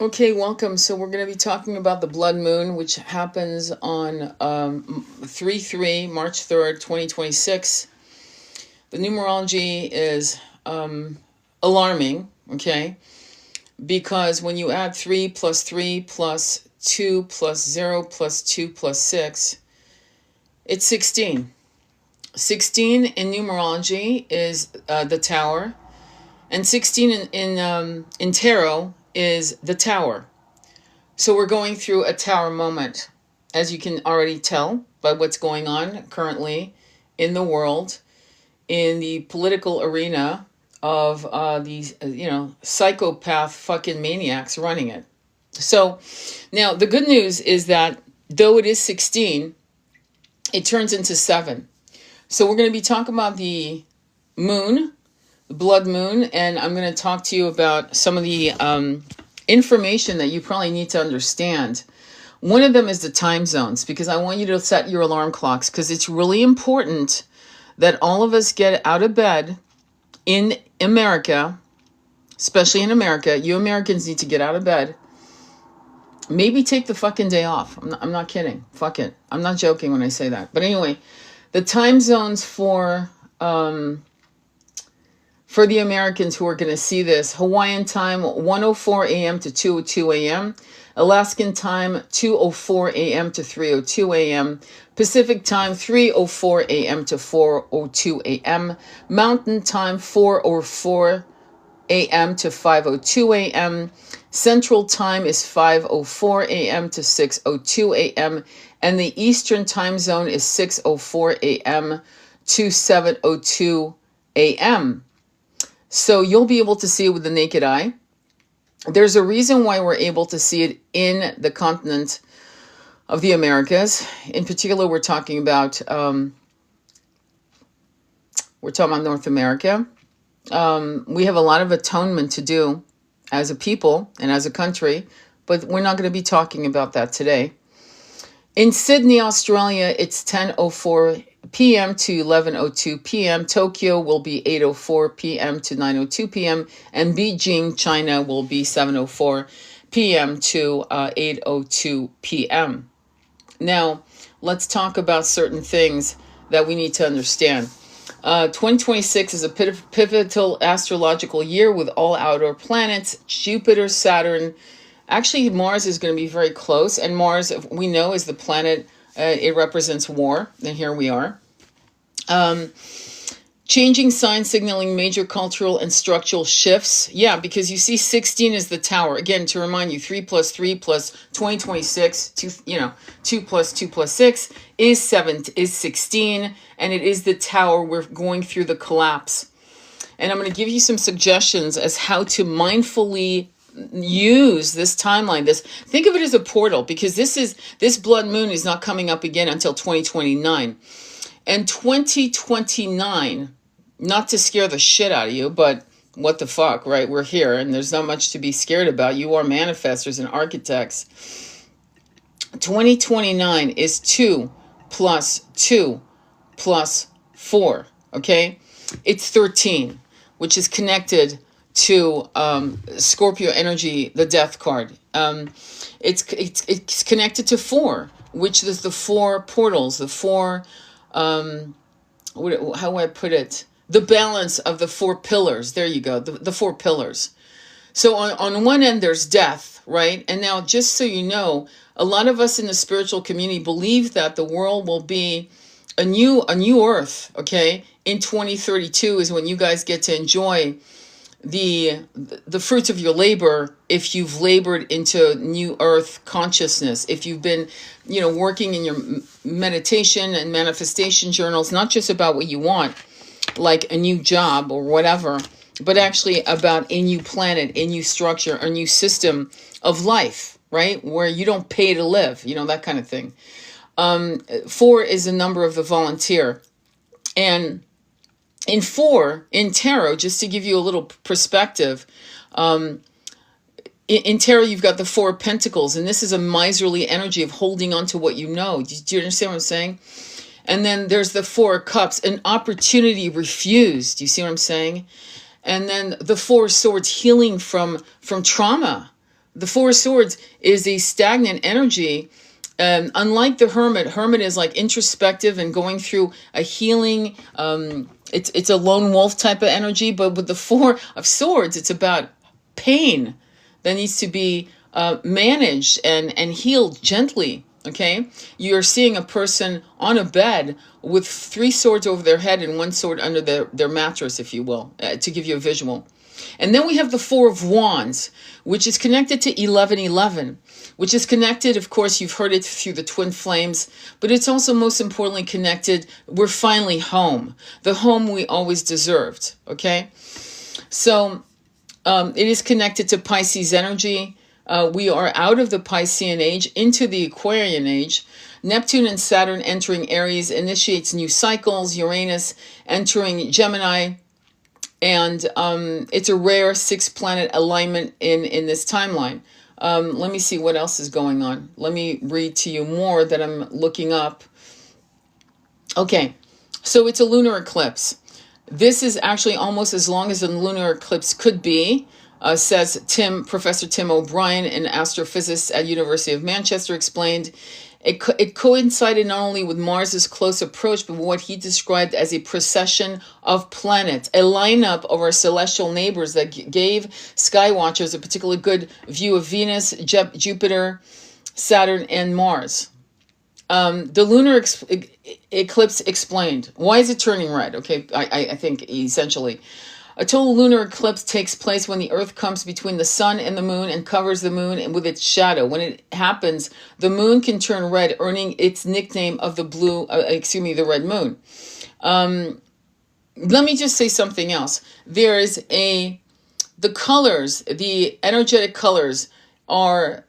Okay, welcome. So we're going to be talking about the blood moon, which happens on 3/3, March 3rd, 2026. The numerology is alarming, okay? Because when you add 3 plus 3 plus 2 plus 0 plus 2 plus 6, it's 16. 16 in numerology is the tower, and 16 in tarot is the tower. So we're going through a tower moment, as you can already tell by what's going on currently in the world, in the political arena of these, psychopath fucking maniacs running it. So now the good news is that though it is 16, it turns into 7. So we're going to be talking about the moon, the blood moon, and I'm going to talk to you about some of the information that you probably need to understand. One of them is the time zones, because I want you to set your alarm clocks, because it's really important that all of us get out of bed in America, especially in America. You Americans need to get out of bed. Maybe take the fucking day off. I'm not kidding. Fuck it. I'm not joking when I say that. But anyway, the time zones for the Americans who are going to see this: Hawaiian time 1:04 a.m. to 2:02 a.m., Alaskan time 2:04 a.m. to 3:02 a.m., Pacific time 3:04 a.m. to 4:02 a.m., Mountain time 4:04 a.m. to 5:02 a.m., Central time is 5:04 a.m. to 6:02 a.m., and the Eastern time zone is 6:04 a.m. to 7:02 a.m. So you'll be able to see it with the naked eye. There's a reason why we're able to see it in the continent of the Americas. In particular, we're talking about North America. We have a lot of atonement to do as a people and as a country, but we're not going to be talking about that today. In Sydney, Australia, it's 10:04 p.m. to 11:02 p.m. Tokyo will be 8:04 p.m. to 9:02 p.m. and Beijing, China will be 7:04 p.m. to 8:02 p.m. Now, let's talk about certain things that we need to understand. 2026 is a pivotal astrological year with all outer planets, Jupiter, Saturn. Actually, Mars is going to be very close, and Mars, we know, is the planet. It represents war, and here we are. Changing signs signaling major cultural and structural shifts. Yeah, because you see 16 is the tower. Again, to remind you, 3 plus 3 plus 2026, 2 plus 2 plus 6 is 16, and it is the tower. We're going through the collapse. And I'm going to give you some suggestions as how to mindfully use this timeline. Think of it as a portal, because this blood moon is not coming up again until 2029. And 2029, not to scare the shit out of you, but what the fuck, right? We're here and there's not much to be scared about. You are manifestors and architects. 2029 is 2 plus 2 plus 4, okay? It's 13, which is connected to Scorpio energy, the death card. It's connected to 4, which is the 4 portals, the 4, how do I put it? The balance of the 4 pillars. There you go, the 4 pillars. So on one end, there's death, right? And now, just so you know, a lot of us in the spiritual community believe that the world will be a new earth, okay? In 2032 is when you guys get to enjoy the fruits of your labor, if you've labored into new earth consciousness, if you've been working in your meditation and manifestation journals, not just about what you want, like a new job or whatever, but actually about a new planet, a new structure, a new system of life, right? Where you don't pay to live, that kind of thing. 4 is the number of the volunteer. And in 4, in tarot, just to give you a little perspective, in tarot, you've got the 4 of Pentacles, and this is a miserly energy of holding on to what you know. Do you understand what I'm saying? And then there's the 4 of Cups, an opportunity refused. Do you see what I'm saying? And then the 4 of Swords, healing from trauma, the Four of Swords is a stagnant energy. Unlike the Hermit is like introspective and going through a healing. It's a lone wolf type of energy. But with the Four of Swords, it's about pain that needs to be managed and healed gently. Okay, you're seeing a person on a bed with 3 swords over their head and 1 sword under their mattress, if you will, to give you a visual. And then we have the Four of Wands, which is connected to 1111, which is connected, of course, you've heard it through the twin flames, but it's also most importantly connected, we're finally home, the home we always deserved, okay? So it is connected to Pisces energy. We are out of the Piscean age into the Aquarian age. Neptune and Saturn entering Aries initiates new cycles, Uranus entering Gemini, and it's a rare 6-planet alignment in this timeline. Let me see what else is going on. Let me read to you more that I'm looking up. Okay, so it's a lunar eclipse. This is actually almost as long as a lunar eclipse could be, says Professor Tim O'Brien, an astrophysicist at University of Manchester, explained. It coincided not only with Mars's close approach, but what he described as a procession of planets, a lineup of our celestial neighbors that gave skywatchers a particularly good view of Venus, Jupiter, Saturn, and Mars. The lunar eclipse explained. Why is it turning red? Okay, I think essentially. A total lunar eclipse takes place when the Earth comes between the sun and the moon and covers the moon with its shadow. When it happens, the moon can turn red, earning its nickname of the the red moon. Let me just say something else. There is the colors, the energetic colors are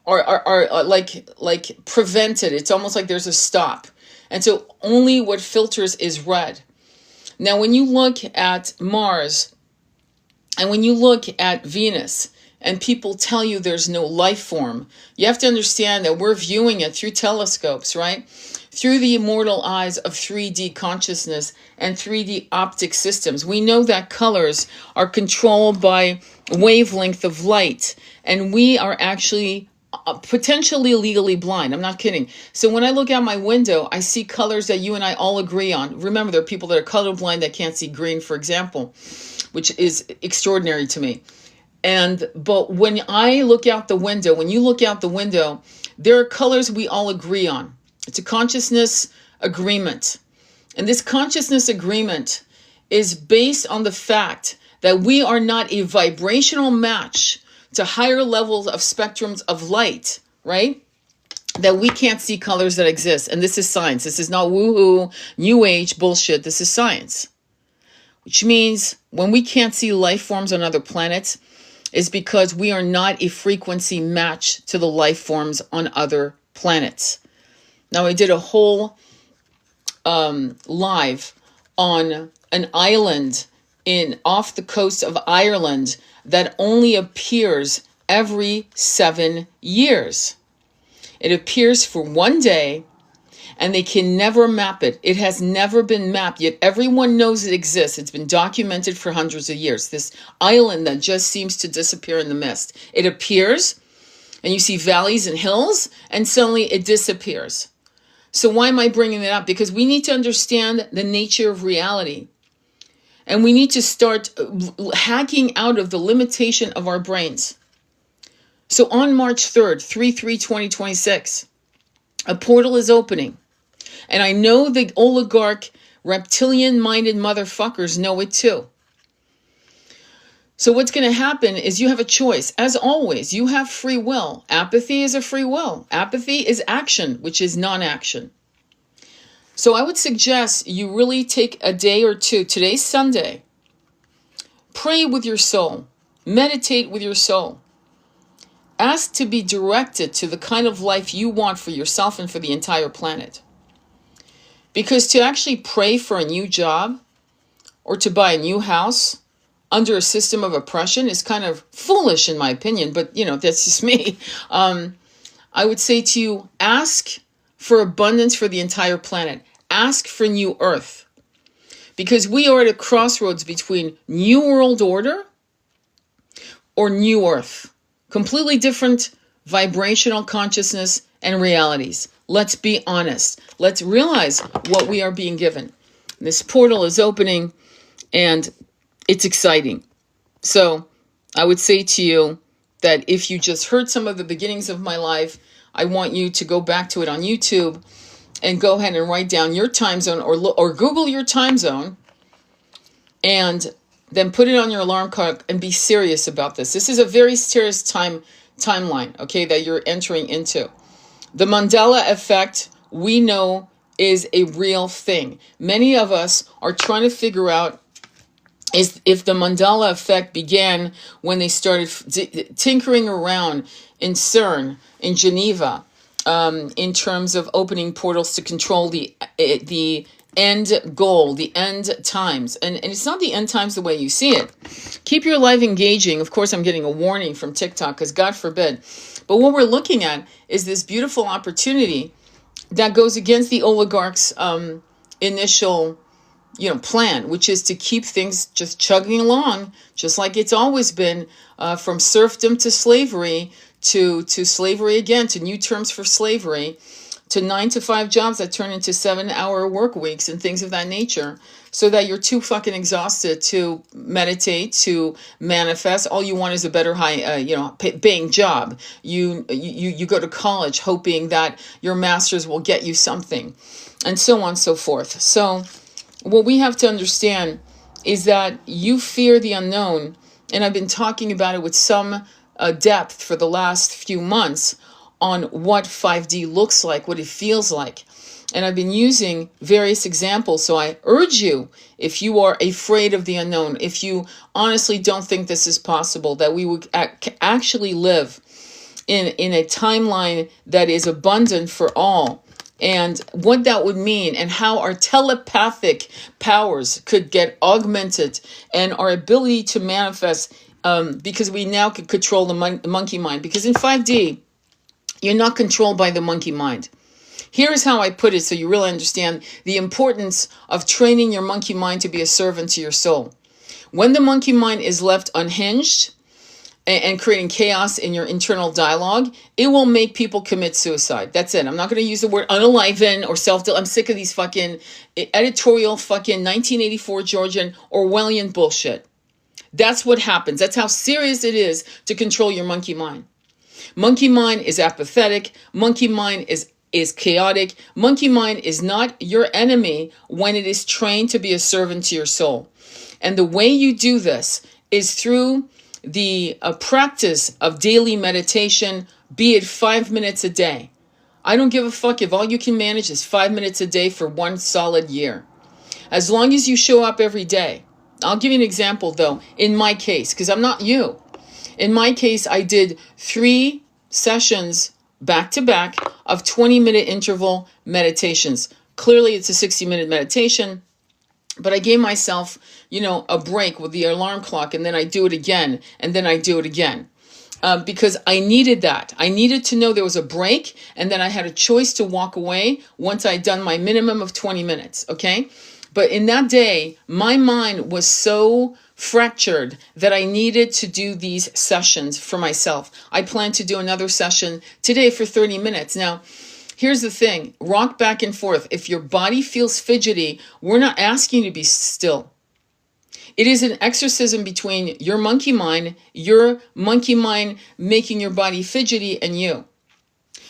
like prevented. It's almost like there's a stop. And so only what filters is red. Now, when you look at Mars and when you look at Venus and people tell you there's no life form, you have to understand that we're viewing it through telescopes, right? Through the immortal eyes of 3D consciousness and 3D optic systems. We know that colors are controlled by wavelength of light, and we are actually potentially legally blind. I'm not kidding. So when I look out my window, I see colors that you and I all agree on. Remember, there are people that are colorblind that can't see green, for example, which is extraordinary to me. But when I look out the window, when you look out the window, there are colors we all agree on. It's a consciousness agreement. And this consciousness agreement is based on the fact that we are not a vibrational match to higher levels of spectrums of light, right? That we can't see colors that exist. And this is science. This is not woo-hoo, new age bullshit. This is science. Which means when we can't see life forms on other planets, is because we are not a frequency match to the life forms on other planets. Now, I did a whole live on an island off the coast of Ireland that only appears every 7 years. It appears for 1 day, and they can never map it. It has never been mapped, yet everyone knows it exists. It's been documented for hundreds of years. This island that just seems to disappear in the mist. It appears, and you see valleys and hills, and suddenly it disappears. So why am I bringing it up? Because we need to understand the nature of reality. And we need to start hacking out of the limitation of our brains. So on March 3rd, 3/3/2026, a portal is opening. And I know the oligarch, reptilian-minded motherfuckers know it too. So what's going to happen is you have a choice. As always, you have free will. Apathy is a free will. Apathy is action, which is non-action. So I would suggest you really take a day or two. Today's Sunday. Pray with your soul. Meditate with your soul. Ask to be directed to the kind of life you want for yourself and for the entire planet. Because to actually pray for a new job or to buy a new house under a system of oppression is kind of foolish in my opinion, but that's just me. I would say to you, ask for abundance for the entire planet. Ask for new earth. Because we are at a crossroads between new world order or new earth. Completely different vibrational consciousness and realities. Let's be honest. Let's realize what we are being given. This portal is opening and it's exciting. So I would say to you that if you just heard some of the beginnings of my life, I want you to go back to it on YouTube and go ahead and write down your time zone or Google your time zone and then put it on your alarm clock and be serious about this. This is a very serious timeline, okay, that you're entering into. The Mandela effect, we know, is a real thing. Many of us are trying to figure out if the Mandela effect began when they started tinkering around in CERN, in Geneva, in terms of opening portals to control the end goal, the end times. And it's not the end times the way you see it. Keep your life engaging. Of course, I'm getting a warning from TikTok because God forbid. But what we're looking at is this beautiful opportunity that goes against the oligarchs' initial plan, which is to keep things just chugging along, just like it's always been, from serfdom to slavery, to slavery again, to new terms for slavery, to 9-to-5 jobs that turn into 7-hour work weeks and things of that nature, so that you're too fucking exhausted to meditate, to manifest. All you want is a better paying job. You go to college hoping that your master's will get you something, and so on and so forth. So what we have to understand is that you fear the unknown, and I've been talking about it with some depth for the last few months on what 5D looks like, what it feels like. And I've been using various examples. So I urge you, if you are afraid of the unknown, if you honestly don't think this is possible, that we would actually live in a timeline that is abundant for all, and what that would mean, and how our telepathic powers could get augmented, and our ability to manifest, because we now can control the monkey mind. Because in 5D, you're not controlled by the monkey mind. Here's how I put it so you really understand the importance of training your monkey mind to be a servant to your soul. When the monkey mind is left unhinged and creating chaos in your internal dialogue, it will make people commit suicide. That's it. I'm not going to use the word unaliven or I'm sick of these fucking editorial fucking 1984 Georgian Orwellian bullshit. That's what happens. That's how serious it is to control your monkey mind. Monkey mind is apathetic. Monkey mind is chaotic. Monkey mind is not your enemy when it is trained to be a servant to your soul. And the way you do this is through the practice of daily meditation, be it 5 minutes a day. I don't give a fuck if all you can manage is 5 minutes a day for 1 solid year. As long as you show up every day. I'll give you an example though, in my case, because I'm not you. In my case, I did 3 sessions back to back of 20-minute interval meditations. Clearly, it's a 60-minute meditation, but I gave myself, a break with the alarm clock, and then I do it again, and then I do it again. Because I needed that. I needed to know there was a break, and then I had a choice to walk away once I'd done my minimum of 20 minutes, okay? But in that day, my mind was so fractured that I needed to do these sessions for myself. I plan to do another session today for 30 minutes. Now, here's the thing. Rock back and forth. If your body feels fidgety, we're not asking you to be still. It is an exorcism between your monkey mind making your body fidgety, and you.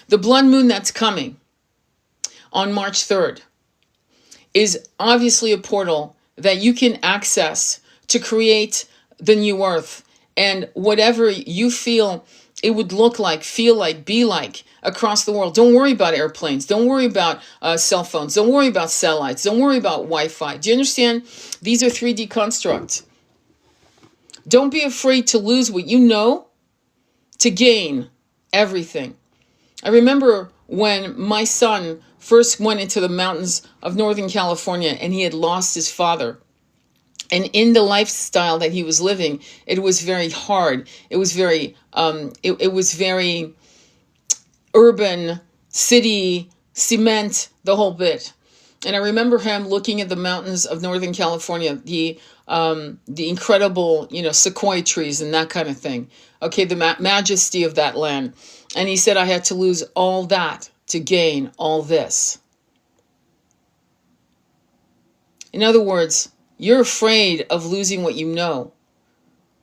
The blood moon that's coming on March 3rd is obviously a portal that you can access to create the new earth and whatever you feel it would look like, feel like, be like across the world. Don't worry about airplanes. Don't worry about cell phones. Don't worry about satellites. Don't worry about Wi-Fi. Do you understand? These are 3D constructs. Don't be afraid to lose what you know to gain everything. I remember when my son first went into the mountains of Northern California and he had lost his father. And in the lifestyle that he was living, it was very hard. It was very, it was very urban, city, cement, the whole bit. And I remember him looking at the mountains of Northern California, the incredible, sequoia trees and that kind of thing. Okay, the majesty of that land. And he said, I had to lose all that to gain all this. In other words, you're afraid of losing what you know.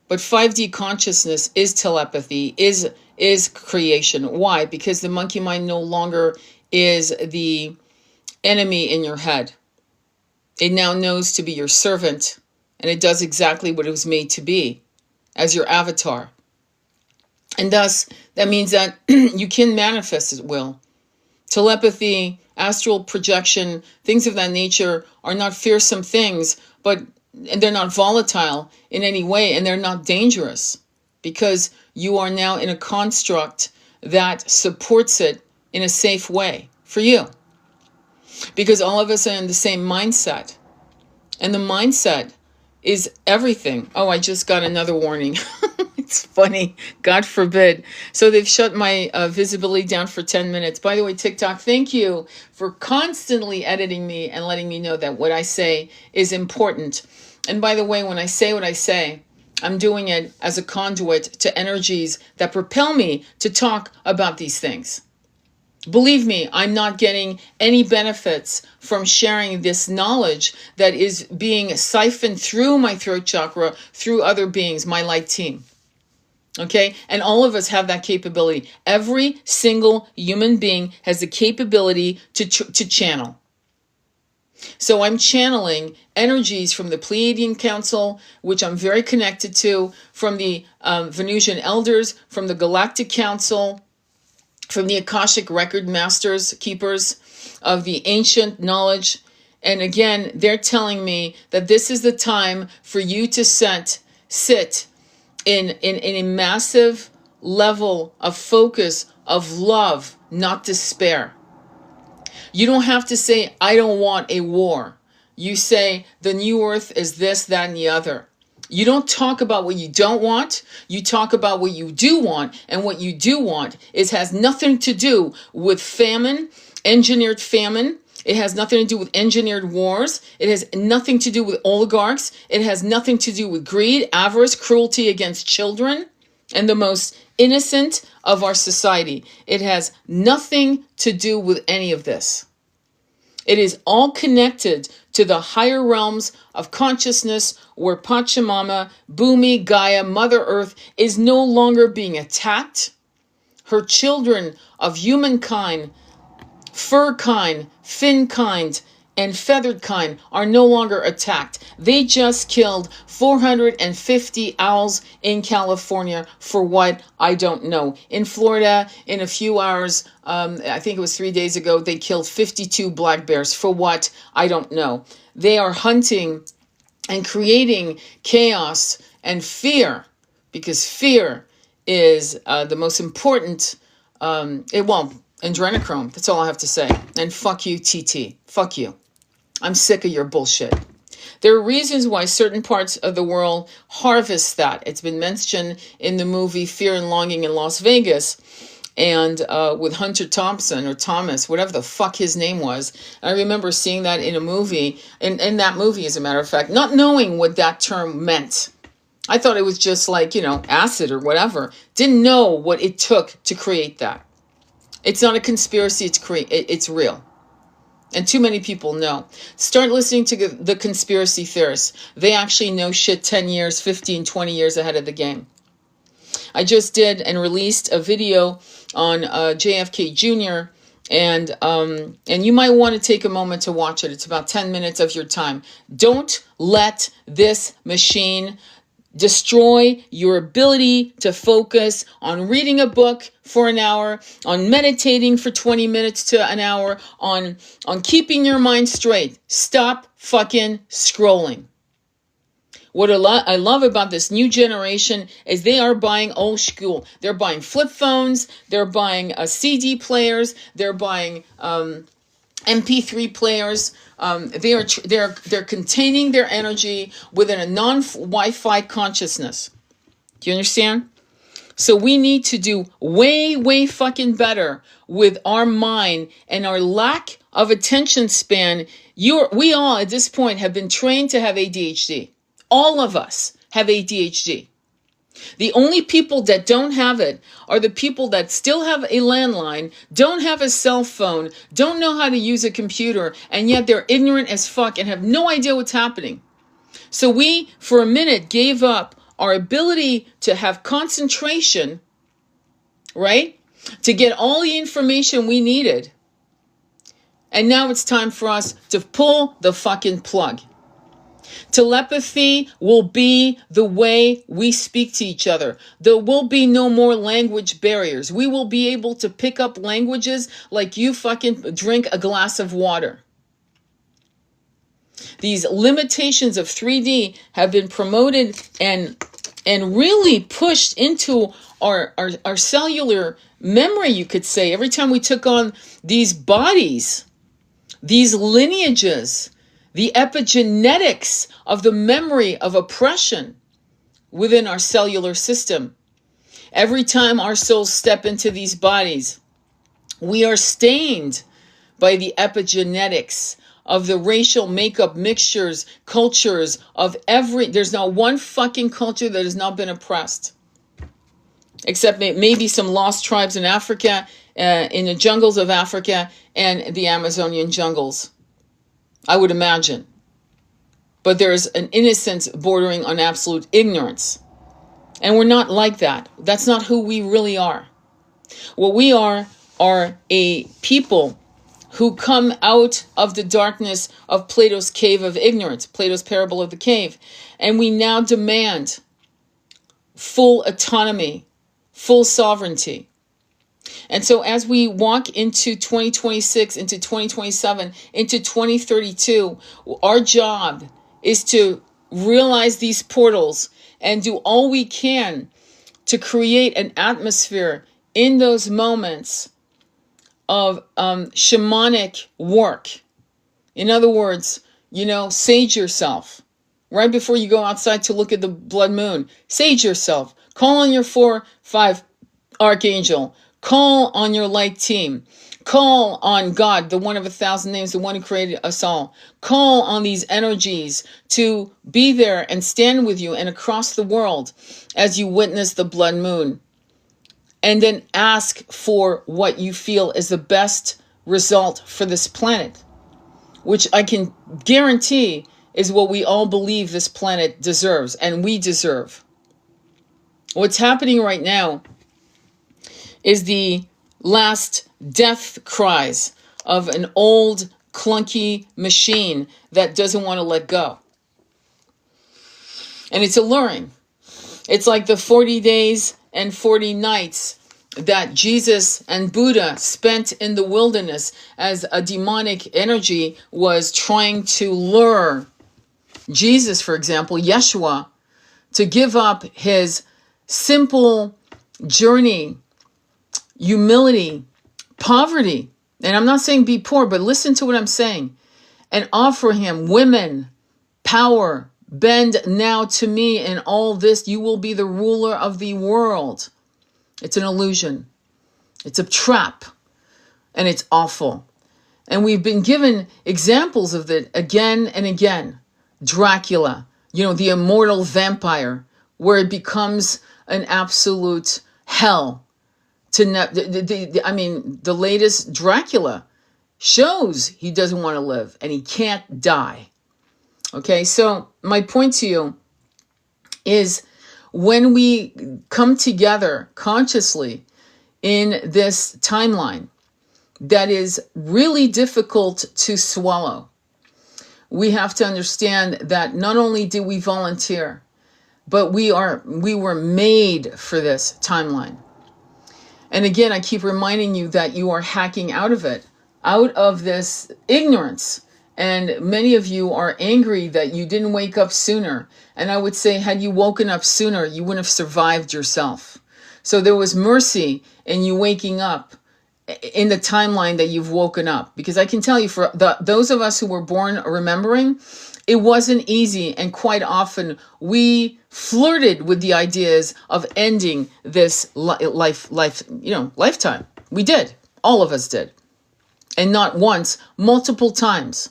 But 5D consciousness is telepathy, is creation. Why? Because the monkey mind no longer is the enemy in your head. It now knows to be your servant, and it does exactly what it was made to be, as your avatar. And thus, that means that you can manifest at will. Telepathy, astral projection, things of that nature are not fearsome things, and they're not volatile in any way, and they're not dangerous, because you are now in a construct that supports it in a safe way for you. Because all of us are in the same mindset. And the mindset is everything. Oh, I just got another warning. It's funny. God forbid. So they've shut my visibility down for 10 minutes. By the way, TikTok, thank you for constantly editing me and letting me know that what I say is important. And by the way, when I say what I say, I'm doing it as a conduit to energies that propel me to talk about these things. Believe me, I'm not getting any benefits from sharing this knowledge that is being siphoned through my throat chakra, through other beings, my light team. Okay? And all of us have that capability. Every single human being has the capability to channel. So I'm channeling energies from the Pleiadian Council, which I'm very connected to, from the Venusian Elders, from the Galactic Council, from the Akashic record masters, keepers of the ancient knowledge. And again, they're telling me that this is the time for you to sit in a massive level of focus, of love, not despair. You don't have to say, I don't want a war. You say, the new earth is this, that, and the other. You don't talk about what you don't want. You talk about what you do want. And what you do want has nothing to do with famine, engineered famine. It has nothing to do with engineered wars. It has nothing to do with oligarchs. It has nothing to do with greed, avarice, cruelty against children, and the most innocent of our society. It has nothing to do with any of this. It is all connected to the higher realms of consciousness where Pachamama, Bhumi, Gaia, Mother Earth is no longer being attacked. Her children of humankind, fur kind, fin kind, and feathered kind are no longer attacked. They just killed 450 owls in California for what? I don't know. In Florida, in a few hours, I think it was 3 days ago, they killed 52 black bears for what? I don't know. They are hunting and creating chaos and fear, because fear is the most important, adrenochrome. That's all I have to say. And fuck you, TT. Fuck you. I'm sick of your bullshit. There are reasons why certain parts of the world harvest that. It's been mentioned in the movie Fear and Longing in Las Vegas, and with Hunter Thompson or Thomas, whatever the fuck his name was. I remember seeing that in a movie, in that movie, as a matter of fact, not knowing what that term meant. I thought it was just like, acid or whatever. Didn't know what it took to create that. It's not a conspiracy, it's real. And too many people know. Start listening to the conspiracy theorists. They actually know shit 10 years, 15, 20 years ahead of the game. I just did and released a video on JFK Jr. And you might want to take a moment to watch it. It's about 10 minutes of your time. Don't let this machine destroy your ability to focus on reading a book for an hour, on meditating for 20 minutes to an hour, on keeping your mind straight. Stop fucking scrolling. What I love about this new generation is they are buying old school. They're buying flip phones. They're buying CD players. They're buying MP3 players. They're containing their energy within a non-Wi-Fi consciousness. Do you understand? So we need to do way, way fucking better with our mind and our lack of attention span. We all at this point have been trained to have ADHD. All of us have ADHD. The only people that don't have it are the people that still have a landline, don't have a cell phone, don't know how to use a computer, and yet they're ignorant as fuck and have no idea what's happening. So we, for a minute, gave up our ability to have concentration, right? To get all the information we needed. And now it's time for us to pull the fucking plug. Telepathy will be the way we speak to each other. There will be no more language barriers. We will be able to pick up languages like you fucking drink a glass of water. These limitations of 3D have been promoted and really pushed into our cellular memory, you could say. Every time we took on these bodies, these lineages, the epigenetics of the memory of oppression within our cellular system. Every time our souls step into these bodies, we are stained by the epigenetics of the racial makeup, mixtures, cultures of there's not one fucking culture that has not been oppressed. Except maybe some lost tribes in Africa, in the jungles of Africa and the Amazonian jungles. I would imagine. But there's an innocence bordering on absolute ignorance. And we're not like that. That's not who we really are. What we are a people who come out of the darkness of Plato's cave of ignorance, Plato's parable of the cave. And we now demand full autonomy, full sovereignty. And so as we walk into 2026, into 2027, into 2032, our job is to realize these portals and do all we can to create an atmosphere in those moments of shamanic work. In other words, sage yourself. Right before you go outside to look at the blood moon, sage yourself. Call on your 4-5 archangel. Call on your light team. Call on God, the one of 1,000 names, the one who created us all. Call on these energies to be there and stand with you and across the world as you witness the blood moon. And then ask for what you feel is the best result for this planet, which I can guarantee is what we all believe this planet deserves and we deserve. What's happening right now is the last death cries of an old clunky machine that doesn't want to let go. And it's alluring. It's like the 40 days and 40 nights that Jesus and Buddha spent in the wilderness as a demonic energy was trying to lure Jesus, for example, Yeshua, to give up his simple journey, humility, poverty. And I'm not saying be poor, but listen to what I'm saying. And offer him women, power, bend now to me and all this. You will be the ruler of the world. It's an illusion. It's a trap. And it's awful. And we've been given examples of it again and again. Dracula, the immortal vampire, where it becomes an absolute hell. The latest Dracula shows he doesn't want to live and he can't die. Okay, so my point to you is when we come together consciously in this timeline that is really difficult to swallow, we have to understand that not only did we volunteer, but we were made for this timeline. And again, I keep reminding you that you are hacking out of it, out of this ignorance. And many of you are angry that you didn't wake up sooner. And I would say, had you woken up sooner, you wouldn't have survived yourself. So there was mercy in you waking up in the timeline that you've woken up. Because I can tell you, for those of us who were born remembering, It wasn't easy, and quite often we flirted with the ideas of ending this lifetime. We did. All of us did. And not once, multiple times.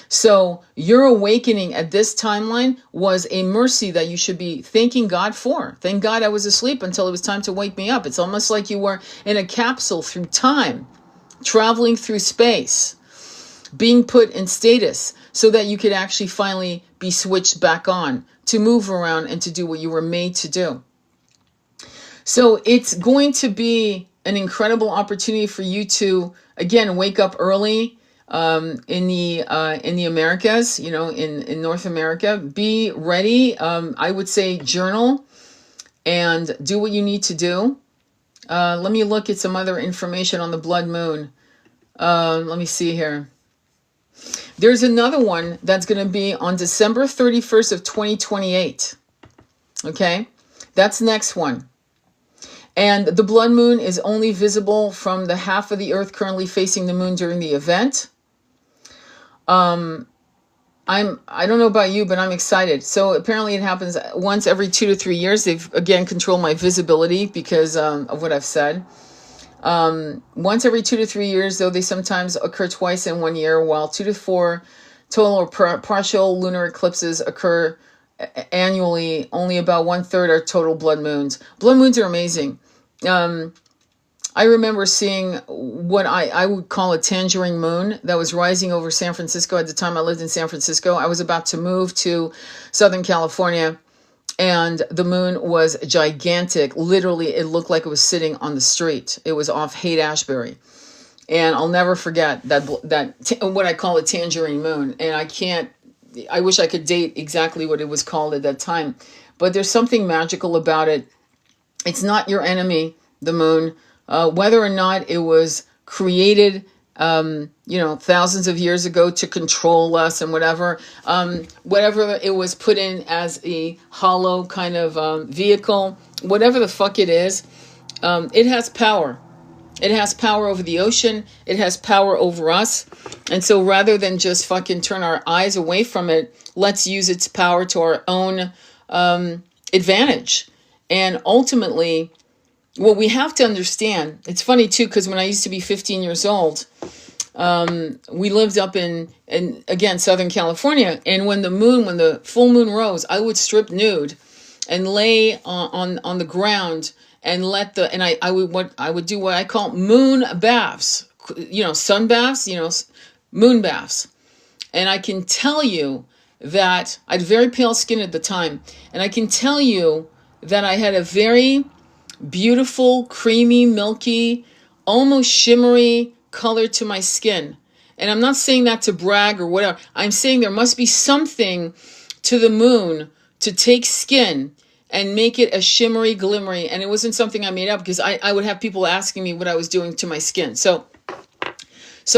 So your awakening at this timeline was a mercy that you should be thanking God for. Thank God I was asleep until it was time to wake me up. It's almost like you were in a capsule through time, traveling through space, being put in status so that you could actually finally be switched back on to move around and to do what you were made to do. So it's going to be an incredible opportunity for you to, again, wake up early in the Americas, in North America. Be ready. I would say journal and do what you need to do. Let me look at some other information on the blood moon. Let me see here. There's another one that's going to be on December 31st of 2028. Okay, that's the next one. And the blood moon is only visible from the half of the earth currently facing the moon during the event. I don't know about you, but I'm excited. So apparently it happens once every 2 to 3 years. They've again controlled my visibility because of what I've said. Once every 2 to 3 years, though they sometimes occur twice in 1 year, while 2 to 4 total or partial lunar eclipses occur annually. Only about 1/3 are total blood moons. Blood moons are amazing. I remember seeing what I would call a tangerine moon that was rising over San Francisco. At the time I lived in San Francisco. I was about to move to Southern California, and the moon was gigantic. Literally, it looked like it was sitting on the street. It was off Haight-Ashbury. And I'll never forget that what I call a tangerine moon. And I wish I could date exactly what it was called at that time. But there's something magical about it. It's not your enemy, the moon. Whether or not it was created, thousands of years ago to control us and whatever it was put in as a hollow kind of vehicle, whatever the fuck it is, it has power. It has power over the ocean. It has power over us. And so rather than just fucking turn our eyes away from it, let's use its power to our own advantage. And ultimately, what we have to understand, it's funny too, because when I used to be 15 years old, we lived up in again, Southern California. And when the full moon rose, I would strip nude and lay on the ground and I would do what I call moon baths, sun baths, moon baths. And I can tell you that I had very pale skin at the time. And I can tell you that I had a very beautiful, creamy, milky, almost shimmery color to my skin. And I'm not saying that to brag or whatever. I'm saying there must be something to the moon to take skin and make it a shimmery, glimmery. And it wasn't something I made up, because I would have people asking me what I was doing to my skin. So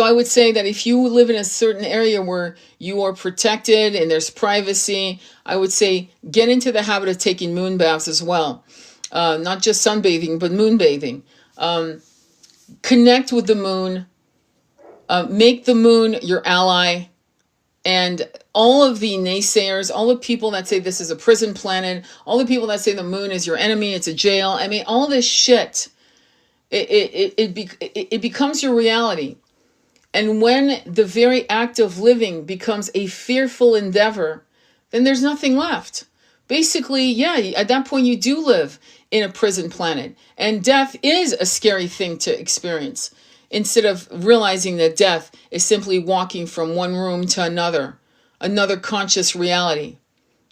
I would say that if you live in a certain area where you are protected and there's privacy, I would say get into the habit of taking moon baths as well. Not just sunbathing, but moon bathing. Connect with the moon. Make the moon your ally. And all of the naysayers, all the people that say this is a prison planet, all the people that say the moon is your enemy, it's a jail. I mean, all this shit, it becomes your reality. And when the very act of living becomes a fearful endeavor, then there's nothing left. Basically, yeah, at that point you do live in a prison planet. And death is a scary thing to experience, instead of realizing that death is simply walking from one room to another conscious reality.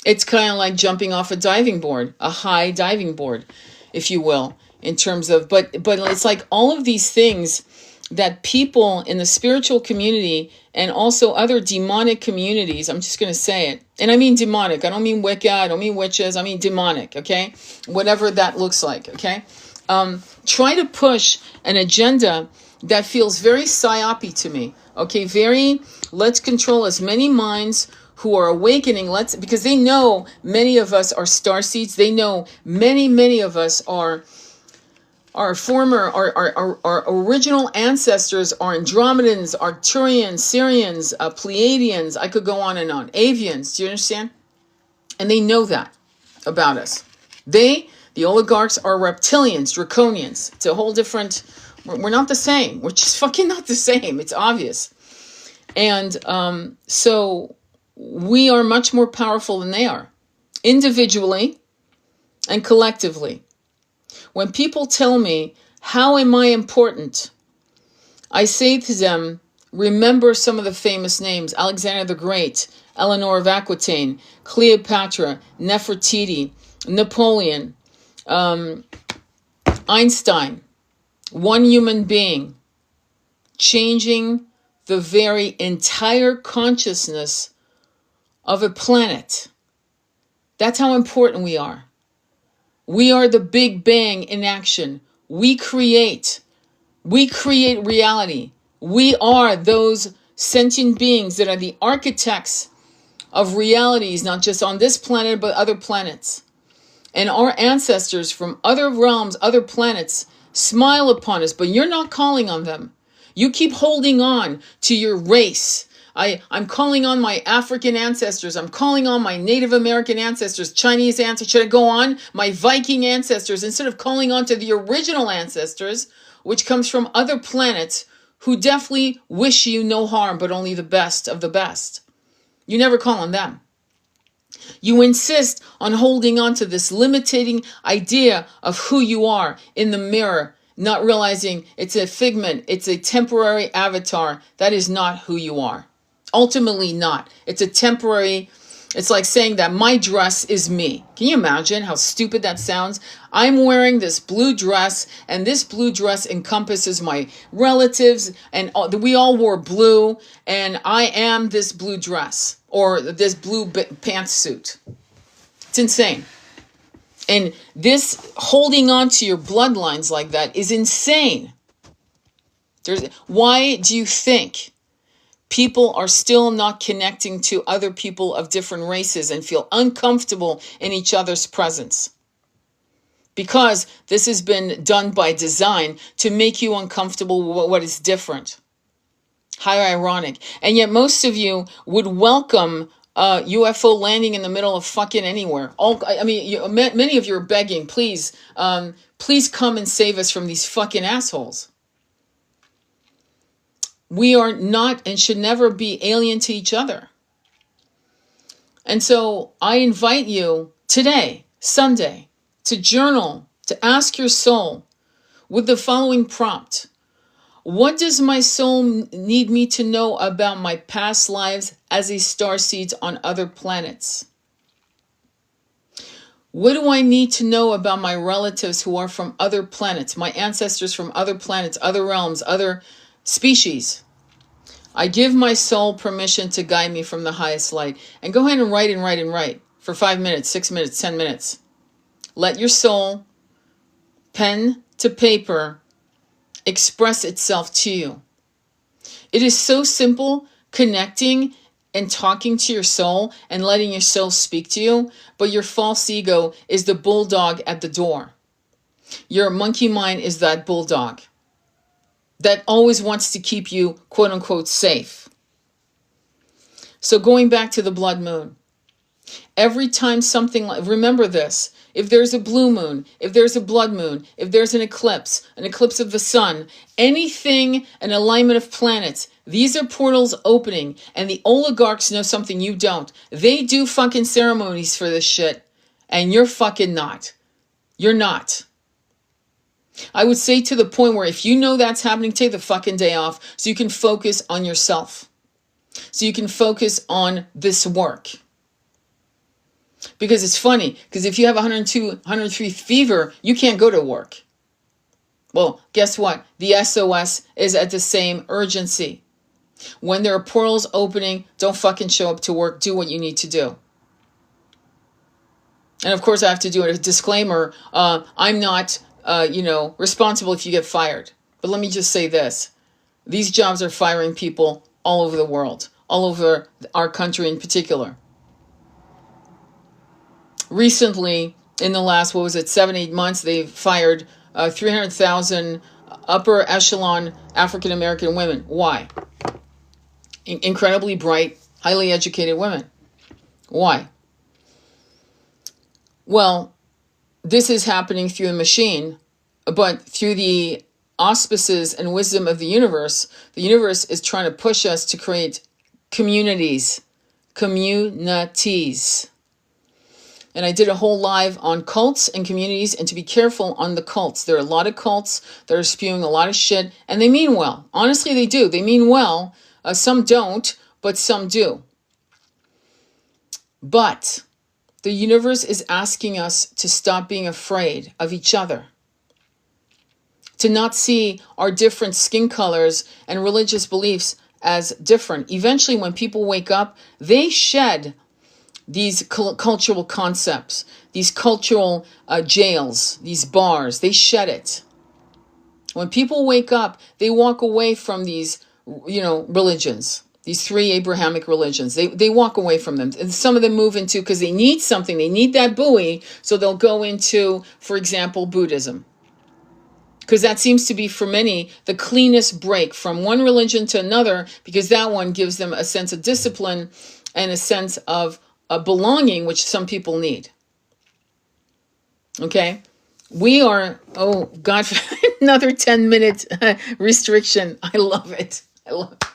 It's kind of like jumping off a diving board, a high diving board, if you will, in terms of, but it's like all of these things that people in the spiritual community and also other demonic communities, I'm just going to say it. And I mean demonic. I don't mean Wicca. I don't mean witches. I mean demonic, okay? Whatever that looks like, okay? Try to push an agenda that feels very psyopic to me, okay? Very, let's control as many minds who are awakening. Because they know many of us are starseeds. They know many of us are our original ancestors are Andromedans, Arcturians, Sirians, Pleiadians. I could go on and on. Avians, do you understand? And they know that about us. The oligarchs, are reptilians, draconians. It's a whole different, we're not the same. We're just fucking not the same. It's obvious. And so we are much more powerful than they are, individually and collectively. When people tell me, how am I important? I say to them, remember some of the famous names: Alexander the Great, Eleanor of Aquitaine, Cleopatra, Nefertiti, Napoleon, Einstein. One human being changing the very entire consciousness of a planet. That's how important we are. We are the Big Bang in action. We create reality. We are those sentient beings that are the architects of realities, not just on this planet, but other planets. And our ancestors from other realms, other planets, smile upon us, but you're not calling on them. You keep holding on to your race. I'm calling on my African ancestors. I'm calling on my Native American ancestors, Chinese ancestors. Should I go on? My Viking ancestors, instead of calling on to the original ancestors, which comes from other planets, who definitely wish you no harm, but only the best of the best. You never call on them. You insist on holding on to this limiting idea of who you are in the mirror, not realizing it's a figment, it's a temporary avatar. That is not who you are. Ultimately not. It's a temporary, it's like saying that my dress is me. Can you imagine how stupid that sounds? I'm wearing this blue dress, and this blue dress encompasses my relatives, and we all wore blue, and I am this blue dress, or this blue pantsuit. It's insane. And this holding on to your bloodlines like that is insane. Why do you think people are still not connecting to other people of different races and feel uncomfortable in each other's presence? Because this has been done by design to make you uncomfortable with what is different. How ironic. And yet most of you would welcome UFO landing in the middle of fucking anywhere. Many of you are begging, please come and save us from these fucking assholes. We are not and should never be alien to each other. And so I invite you today, Sunday, to journal, to ask your soul with the following prompt. What does my soul need me to know about my past lives as a starseed on other planets? What do I need to know about my relatives who are from other planets, my ancestors from other planets, other realms, other species? I give my soul permission to guide me from the highest light. And go ahead and write for 5 minutes, 6 minutes, 10 minutes. Let your soul, pen to paper, express itself to you. It is so simple, connecting and talking to your soul and letting your soul speak to you, but your false ego is the bulldog at the door. Your monkey mind is that bulldog that always wants to keep you, quote unquote, safe. So going back to the blood moon, every time remember this, if there's a blue moon, if there's a blood moon, if there's an eclipse of the sun, anything, an alignment of planets, these are portals opening, and the oligarchs know something you don't. They do fucking ceremonies for this shit, and you're fucking not. You're not. I would say to the point where if you know that's happening, take the fucking day off so you can focus on yourself. So you can focus on this work. Because it's funny, because if you have 102, 103 fever, you can't go to work. Well, guess what? The SOS is at the same urgency. When there are portals opening, don't fucking show up to work. Do what you need to do. And of course, I have to do a disclaimer. I'm not, responsible if you get fired. But let me just say this. These jobs are firing people all over the world, all over our country in particular. Recently, in the last, 7-8 months, they've fired 300,000 upper echelon African American women. Why? Incredibly bright, highly educated women. Why? Well, this is happening through the machine, but through the auspices and wisdom of the universe is trying to push us to create communities. And I did a whole live on cults and communities, and to be careful on the cults. There are a lot of cults that are spewing a lot of shit, and they mean well. Honestly, they do. They mean well. Some don't, but some do. But the universe is asking us to stop being afraid of each other, to not see our different skin colors and religious beliefs as different. Eventually, when people wake up, they shed these cultural concepts, these cultural jails, these bars. They shed it. When people wake up, they walk away from these, religions. These 3 Abrahamic religions, they walk away from them. And some of them move into, because they need something, they need that buoy, so they'll go into, for example, Buddhism. Because that seems to be, for many, the cleanest break from one religion to another, because that one gives them a sense of discipline and a sense of belonging, which some people need. Okay? We are, oh, God, another 10-minute restriction. I love it.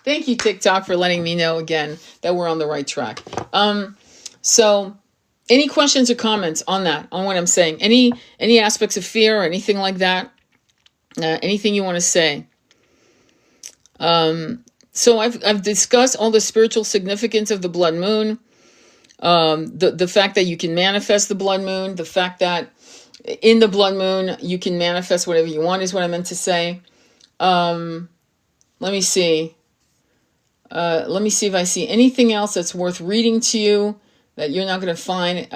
Thank you, TikTok, for letting me know again that we're on the right track. So any questions or comments on that, on what I'm saying? Any aspects of fear or anything like that? Anything you want to say? So I've discussed all the spiritual significance of the blood moon. The fact that you can manifest the blood moon, the fact that in the blood moon you can manifest whatever you want is what I meant to say. Let me see. Let me see if I see anything else that's worth reading to you that you're not going to find,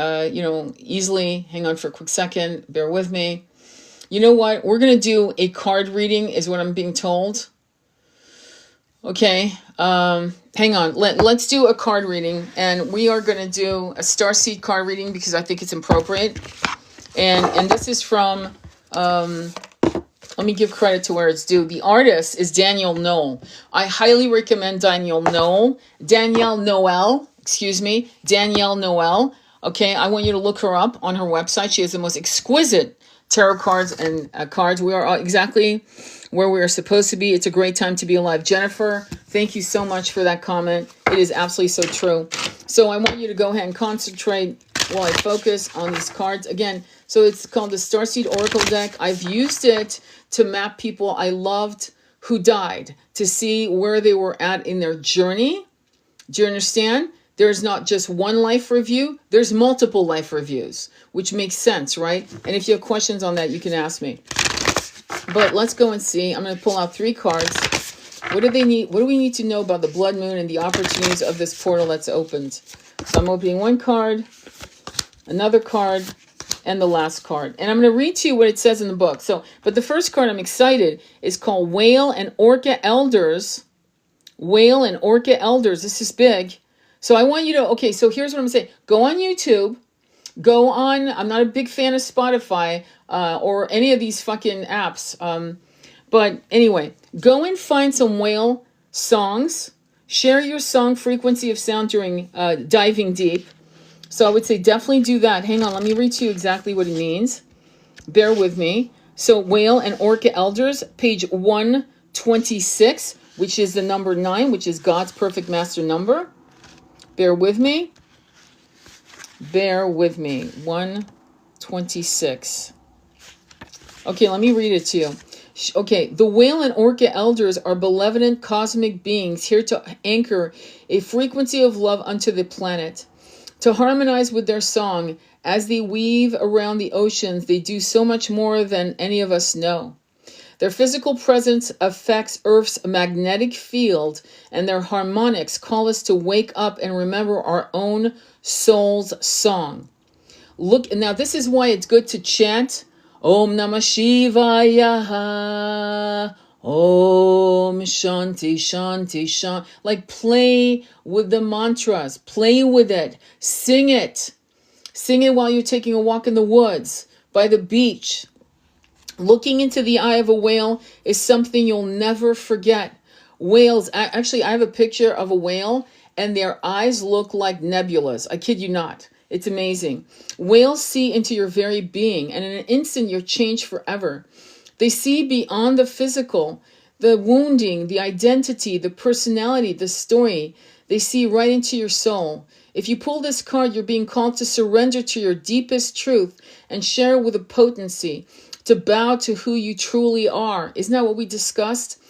easily. Hang on for a quick second. Bear with me. You know what? We're going to do a card reading is what I'm being told. Okay. Hang on. Let's do a card reading, and we are going to do a Starseed card reading because I think it's appropriate. And this is from, let me give credit to where it's due. The artist is Danielle Noel. I highly recommend Danielle Noel. Danielle Noel. Okay, I want you to look her up on her website. She has the most exquisite tarot cards and cards. We are exactly where we are supposed to be. It's a great time to be alive. Jennifer, thank you so much for that comment. It is absolutely so true. So I want you to go ahead and concentrate while I focus on these cards. Again, so it's called the Starseed Oracle deck. I've used it to map people I loved who died, to see where they were at in their journey. Do you understand? There's not just one life review, there's multiple life reviews, which makes sense, right? And if you have questions on that, you can ask me. But let's go and see. I'm going to pull out 3 cards. What do they need? What do we need to know about the blood moon and the opportunities of this portal that's opened? So I'm opening 1 card, another card, and the last card. And I'm going to read to you what it says in the book. But the first card, I'm excited, is called Whale and Orca Elders. Whale and Orca Elders. This is big. So I want you to, okay, so here's what I'm saying. Go on YouTube. Go on, I'm not a big fan of Spotify or any of these fucking apps. But anyway, go and find some whale songs. Share your song frequency of sound during diving deep. So I would say definitely do that. Hang on, let me read to you exactly what it means. Bear with me. So Whale and Orca Elders, page 126, which is the number 9, which is God's perfect master number. Bear with me. Bear with me. 126. Okay, let me read it to you. Okay, the Whale and Orca Elders are benevolent cosmic beings here to anchor a frequency of love unto the planet. To harmonize with their song, as they weave around the oceans, they do so much more than any of us know. Their physical presence affects Earth's magnetic field, and their harmonics call us to wake up and remember our own soul's song. Look, now this is why it's good to chant Om Namah Shivaya, Om Shanti Shanti Shanti. Like play with the mantras, play with it, sing it. Sing it while you're taking a walk in the woods, by the beach, Looking into the eye of a whale is something you'll never forget. Whales, actually, I have a picture of a whale and their eyes look like nebulas. I kid you not. It's amazing. Whales see into your very being, and in an instant, you're changed forever. They see beyond the physical, the wounding, the identity, the personality, the story. They see right into your soul. If you pull this card, you're being called to surrender to your deepest truth and share with a potency, to bow to who you truly are. Isn't that what we discussed?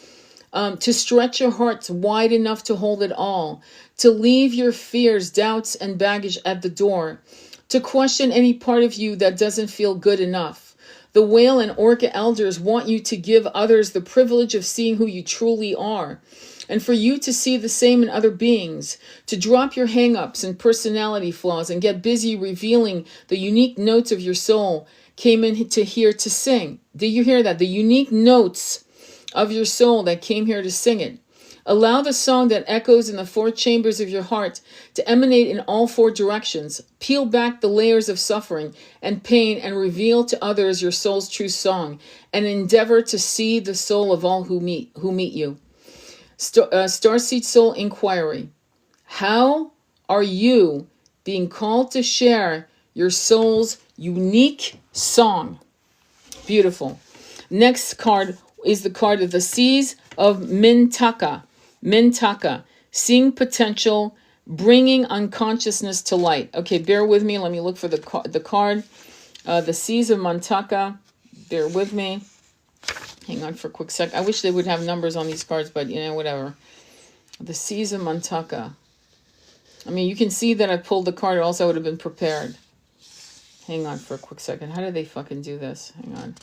To stretch your heart wide enough to hold it all, to leave your fears, doubts, and baggage at the door, to question any part of you that doesn't feel good enough. The whale and orca elders want you to give others the privilege of seeing who you truly are, and for you to see the same in other beings, to drop your hang-ups and personality flaws and get busy revealing the unique notes of your soul came in to here to sing. Did you hear that? The unique notes of your soul that came here to sing it. Allow the song that echoes in the four chambers of your heart to emanate in all four directions. Peel back the layers of suffering and pain and reveal to others your soul's true song, and endeavor to see the soul of all who meet you. Starseed Soul Inquiry. How are you being called to share your soul's unique song? Beautiful. Next card is the card of the Seas of Mintaka. Mintaka, seeing potential, bringing unconsciousness to light. Okay, bear with me. Let me look for the card. The Seas of Mintaka. Bear with me. Hang on for a quick sec. I wish they would have numbers on these cards, but you know, whatever. The Seas of Mintaka. I mean, you can see that I pulled the card, or else I would have been prepared. Hang on for a quick second. How did they fucking do this? Hang on.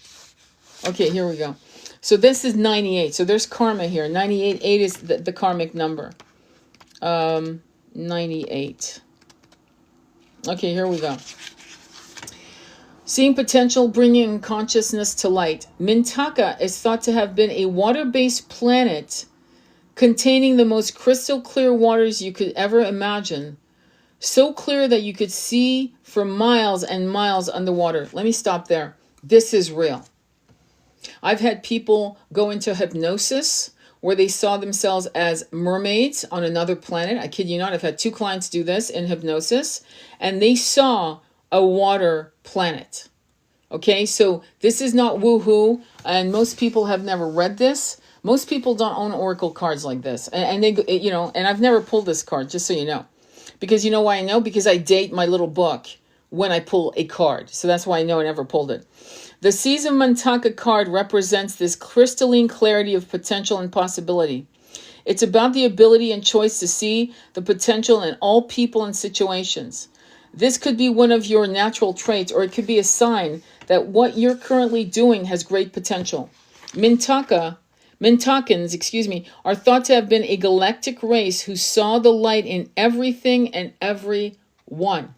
Okay, here we go. So this is 98. So there's karma here. 98. 8 is the karmic number. 98. Okay, here we go. Seeing potential, bringing consciousness to light. Mintaka is thought to have been a water-based planet containing the most crystal clear waters you could ever imagine. So clear that you could see for miles and miles underwater. Let me stop there. This is real. I've had people go into hypnosis where they saw themselves as mermaids on another planet. I kid you not. I've had 2 clients do this in hypnosis, and they saw a water planet. Okay, so this is not woohoo, and most people have never read this. Most people don't own oracle cards like this, and they, you know, and I've never pulled this card, just so you know, because you know why I know? Because I date my little book when I pull a card, so that's why I know I never pulled it. The Seas of Mintaka card represents this crystalline clarity of potential and possibility. It's about the ability and choice to see the potential in all people and situations. This could be one of your natural traits, or it could be a sign that what you're currently doing has great potential. Mintakans, are thought to have been a galactic race who saw the light in everything and everyone.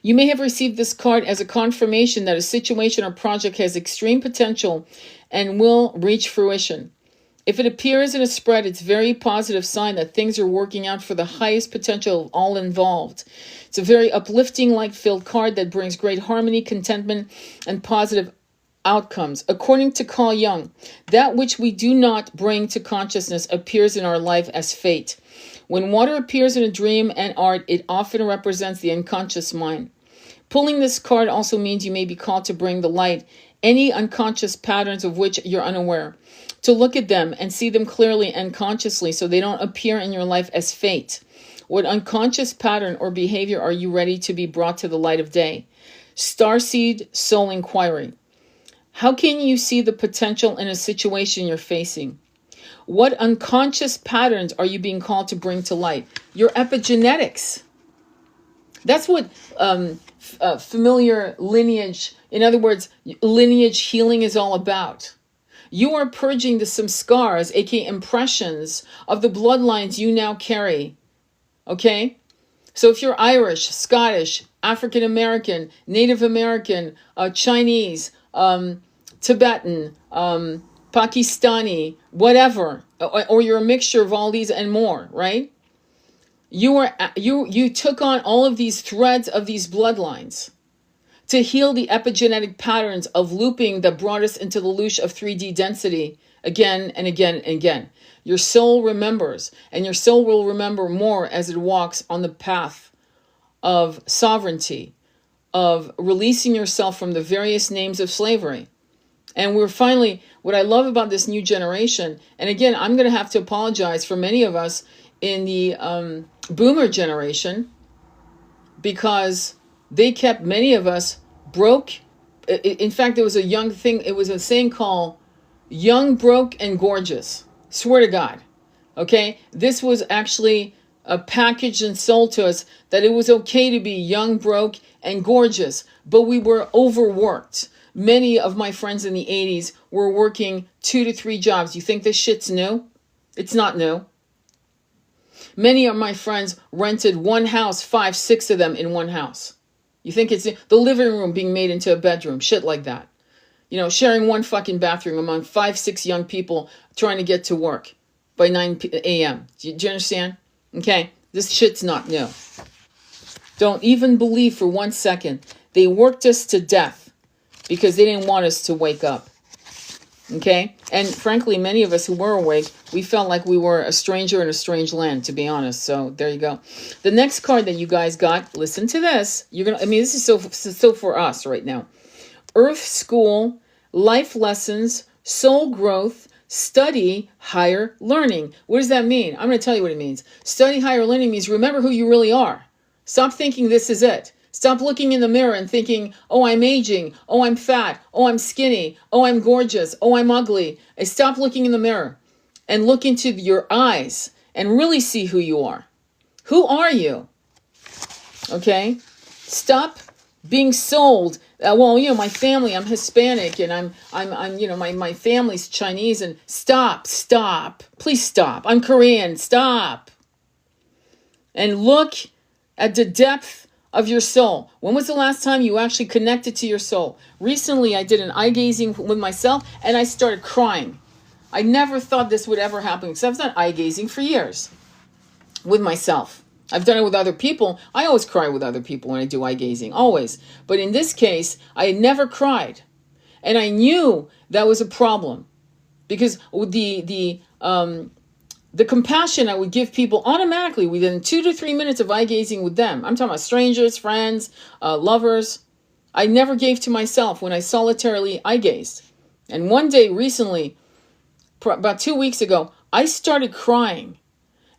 You may have received this card as a confirmation that a situation or project has extreme potential and will reach fruition. If it appears in a spread, it's a very positive sign that things are working out for the highest potential of all involved. It's a very uplifting, light-filled card that brings great harmony, contentment, and positive outcomes. According to Carl Jung, that which we do not bring to consciousness appears in our life as fate. When water appears in a dream and art, it often represents the unconscious mind. Pulling this card also means you may be called to bring the light any unconscious patterns of which you're unaware, to look at them and see them clearly and consciously so they don't appear in your life as fate. What unconscious pattern or behavior are you ready to be brought to the light of day? Starseed Soul Inquiry. How can you see the potential in a situation you're facing? What unconscious patterns are you being called to bring to light? Your epigenetics. That's what familiar lineage, in other words, lineage healing is all about. You are purging the samskars, aka impressions, of the bloodlines you now carry. Okay? So if you're Irish, Scottish, African American, Native American, Chinese, Tibetan, Pakistani, whatever, or you're a mixture of all these and more, right? You took on all of these threads of these bloodlines to heal the epigenetic patterns of looping that brought us into the loosh of 3D density again and again and again. Your soul remembers, and your soul will remember more as it walks on the path of sovereignty, of releasing yourself from the various names of slavery. And we're finally, what I love about this new generation, and again, I'm going to have to apologize for many of us in the boomer generation, because they kept many of us broke. In fact, there was a young thing, it was a saying called young, broke, and gorgeous. Swear to God. Okay? This was actually packaged and sold to us that it was okay to be young, broke, and gorgeous, but we were overworked. Many of my friends in the 80s were working 2 to 3 jobs. You think this shit's new? It's not new. Many of my friends rented one house, 5, 6 of them in one house. You think it's the living room being made into a bedroom, shit like that. You know, sharing one fucking bathroom among 5, 6 young people trying to get to work by 9 a.m. Do you understand? Okay, this shit's not new. Don't even believe for 1 second. They worked us to death because they didn't want us to wake up. Okay? And frankly, many of us who were awake, we felt like we were a stranger in a strange land, to be honest. So there you go. The next card that you guys got, listen to this. This is so for us right now. Earth School, Life Lessons, Soul Growth, Study Higher Learning. What does that mean? I'm going to tell you what it means. Study Higher Learning means remember who you really are. Stop thinking this is it. Stop looking in the mirror and thinking, oh, I'm aging. Oh, I'm fat. Oh, I'm skinny. Oh, I'm gorgeous. Oh, I'm ugly. And stop looking in the mirror and look into your eyes and really see who you are. Who are you? Okay? Stop being sold. Well, you know, my family, I'm Hispanic, and I'm you know, my family's Chinese, and stop. Please stop. I'm Korean. Stop. And look at the depth of your soul. When was the last time you actually connected to your soul? Recently, I did an eye gazing with myself, and I started crying. I never thought this would ever happen, because I've done eye gazing for years with myself. I've done it with other people. I always cry with other people when I do eye gazing, always. But in this case, I had never cried. And I knew that was a problem, because the compassion I would give people automatically within 2 to 3 minutes of eye gazing with them. I'm talking about strangers, friends, lovers. I never gave to myself when I solitarily eye gazed. And one day recently, about 2 weeks ago, I started crying.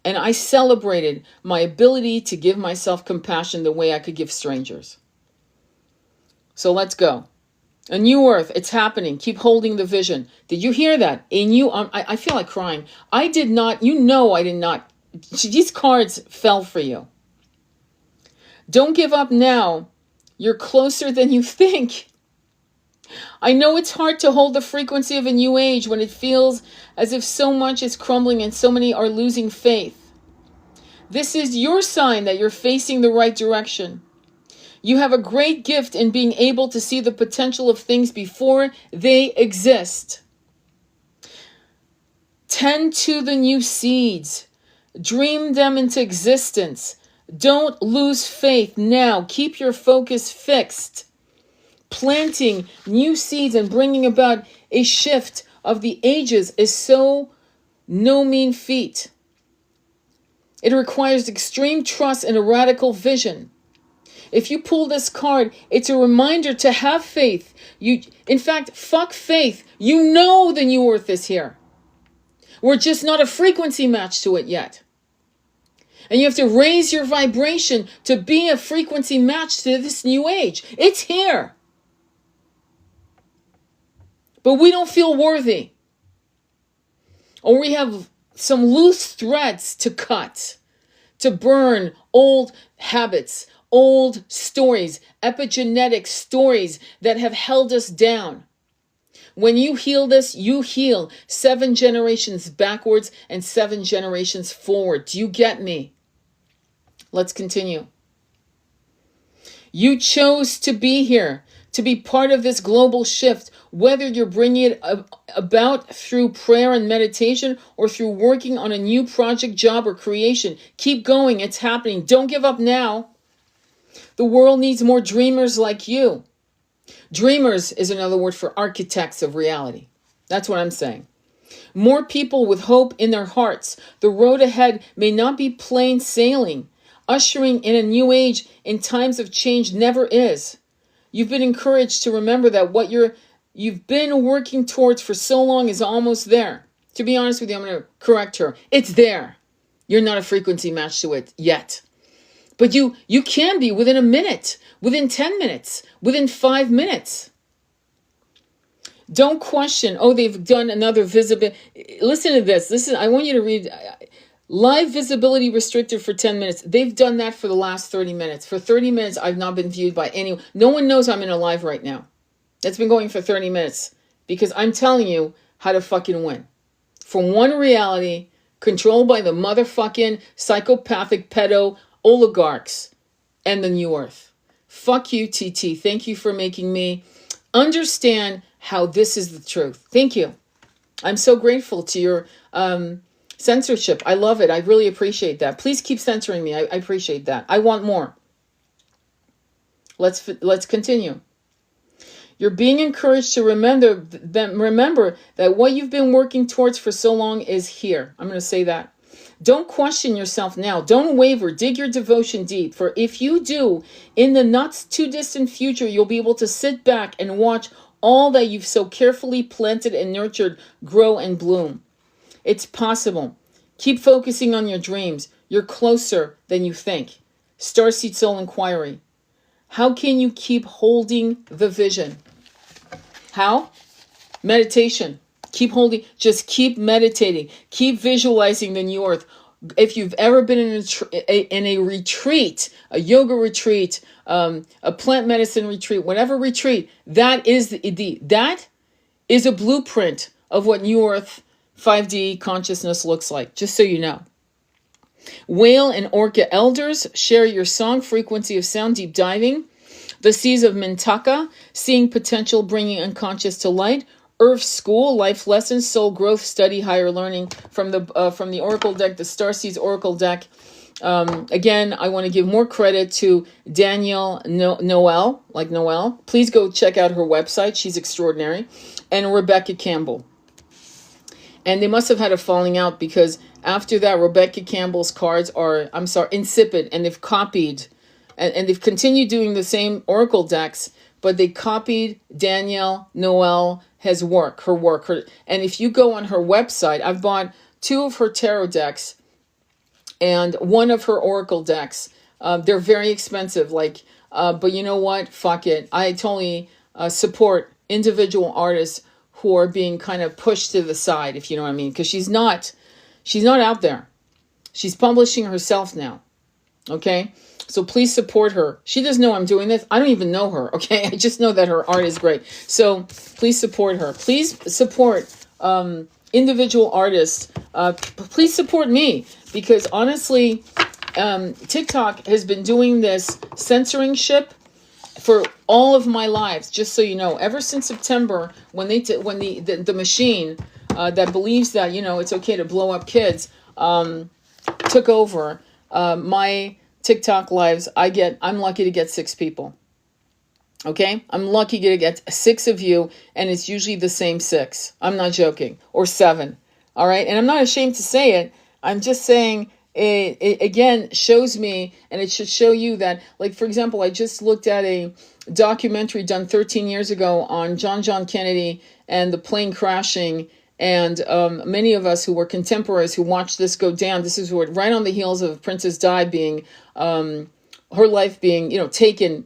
And I celebrated my ability to give myself compassion the way I could give strangers. So let's go. A new earth, it's happening. Keep holding the vision. Did you hear that? In you, I feel like crying. I did not, I did not. These cards fell for you. Don't give up now. You're closer than you think. I know it's hard to hold the frequency of a new age when it feels as if so much is crumbling and so many are losing faith. This is your sign that you're facing the right direction. You have a great gift in being able to see the potential of things before they exist. Tend to the new seeds. Dream them into existence. Don't lose faith now. Keep your focus fixed. Planting new seeds and bringing about a shift of the ages is so no mean feat. It requires extreme trust and a radical vision. If you pull this card, it's a reminder to have faith. In fact, fuck faith. You know the new earth is here. We're just not a frequency match to it yet. And you have to raise your vibration to be a frequency match to this new age. It's here. But we don't feel worthy. Or we have some loose threads to cut, to burn old habits, old stories, epigenetic stories that have held us down. When you heal this, you heal 7 generations backwards and 7 generations forward. Do you get me? Let's continue. You chose to be here, to be part of this global shift, whether you're bringing it about through prayer and meditation or through working on a new project, job, or creation. Keep going. It's happening. Don't give up now. The world needs more dreamers like you. Dreamers is another word for architects of reality. That's what I'm saying. More people with hope in their hearts. The road ahead may not be plain sailing. Ushering in a new age in times of change never is. You've been encouraged to remember that what you've been working towards for so long is almost there. To be honest with you, I'm going to correct her. It's there. You're not a frequency match to it yet. But you can be within a minute, within 10 minutes, within 5 minutes. Don't question, oh, they've done another visibility. Listen to this. Listen, I want you to read live visibility restricted for 10 minutes. They've done that for the last 30 minutes. For 30 minutes, I've not been viewed by anyone. No one knows I'm in a live right now. That's been going for 30 minutes because I'm telling you how to fucking win. From one reality controlled by the motherfucking psychopathic pedo oligarchs and the new earth. Fuck you, TT. Thank you for making me understand how this is the truth. Thank you. I'm so grateful to your censorship. I love it. I really appreciate that. Please keep censoring me. I appreciate that. I want more. Let's continue. You're being encouraged to remember that what you've been working towards for so long is here. I'm going to say that. Don't question yourself now. Don't waver. Dig your devotion deep. For if you do, in the not too distant future, you'll be able to sit back and watch all that you've so carefully planted and nurtured grow and bloom. It's possible. Keep focusing on your dreams. You're closer than you think. Starseed Soul Inquiry. How can you keep holding the vision? How? Meditation. Keep holding, just keep meditating. Keep visualizing the new earth. If you've ever been in a retreat, a yoga retreat, a plant medicine retreat, whatever retreat, that is that is a blueprint of what new earth 5D consciousness looks like, just so you know. Whale and orca elders, share your song, frequency of sound, deep diving. The seas of Mintaka, seeing potential, bringing unconscious to light. Earth School, life lessons, soul growth, study, higher learning from the Oracle deck, the Starseeds Oracle deck. Again, I want to give more credit to Danielle Noel, like Noel. Please go check out her website. She's extraordinary. And Rebecca Campbell. And they must have had a falling out because after that, Rebecca Campbell's cards are, insipid. And they've copied, and they've continued doing the same Oracle decks, but they copied Danielle Noel her work. And if you go on her website, I've bought 2 of her tarot decks and 1 of her Oracle decks. They're very expensive, but you know what? Fuck it. I totally support individual artists who are being kind of pushed to the side, if you know what I mean, because she's not out there. She's publishing herself now. Okay? So please support her. She doesn't know I'm doing this. I don't even know her, okay? I just know that her art is great. So please support her. Please support individual artists. Please support me because honestly, TikTok has been doing this censoring ship for all of my lives, just so you know. Ever since September, when the machine that believes that, it's okay to blow up kids took over my TikTok lives, I'm lucky to get 6 people. Okay? I'm lucky to get 6 of you, and it's usually the same 6. I'm not joking. Or 7. All right? And I'm not ashamed to say it. I'm just saying it again shows me, and it should show you that, like, for example, I just looked at a documentary done 13 years ago on John Kennedy and the plane crashing. And many of us who were contemporaries who watched this go down, this is right on the heels of Princess Di being, her life being, taken